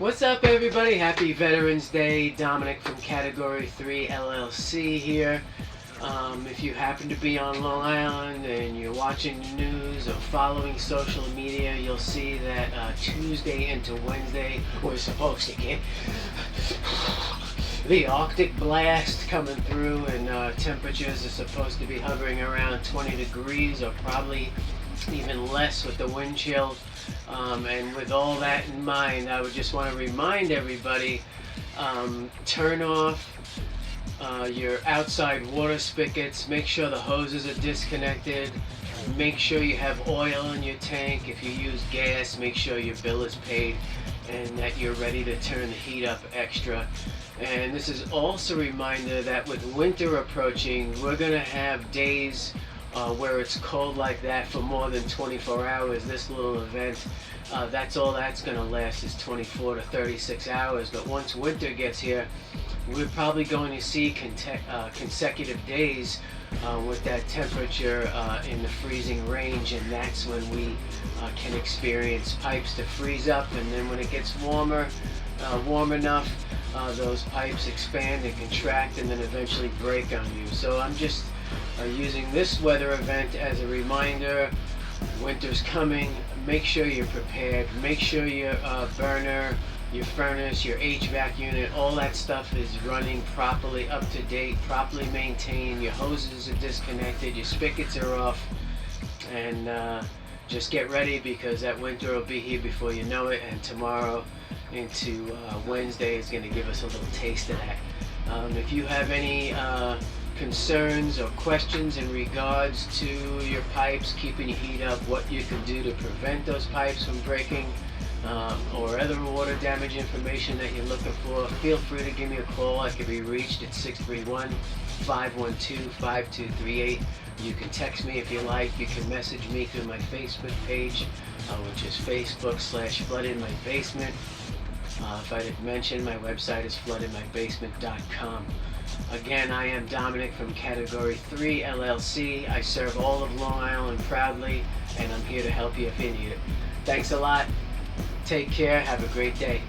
What's up, everybody? Happy Veterans Day. Dominic from Category 3 LLC here. If you happen to be on Long Island and you're watching the news or following social media, you'll see that Tuesday into Wednesday we're supposed to get the Arctic blast coming through, and temperatures are supposed to be hovering around 20 degrees or probably even less with the wind chill. And with all that in mind, I would just want to remind everybody, turn off your outside water spigots. Make sure the hoses are disconnected. Make sure you have oil in your tank. If you use gas, make sure your bill is paid and that you're ready to turn the heat up extra. And this is also a reminder that with winter approaching, we're going to have days where it's cold like that for more than 24 hours. This little event, that's all that's going to last is 24 to 36 hours. But once winter gets here, we're probably going to see consecutive days with that temperature in the freezing range, and that's when we can experience pipes to freeze up. And then when it gets warm enough, those pipes expand and contract and then eventually break on you. So I'm just using this weather event as a reminder. Winter's coming. Make sure you're prepared. Make sure your burner, your furnace, your HVAC unit, all that stuff is running properly, up to date, properly maintained. Your hoses are disconnected, your spigots are off, and just get ready, because that winter will be here before you know it. And tomorrow into Wednesday is going to give us a little taste of that. If you have any concerns or questions in regards to your pipes, keeping your heat up, what you can do to prevent those pipes from breaking, or other water damage information that you're looking for, feel free to give me a call. I can be reached at 631-512-5238. You can text me if you like. You can message me through my Facebook page, which is Facebook/FloodInMyBasement. If I didn't mention, my website is floodinmybasement.com. Again, I am Dominic from Category 3 LLC. I serve all of Long Island proudly, and I'm here to help you if you need it. Thanks a lot. Take care. Have a great day.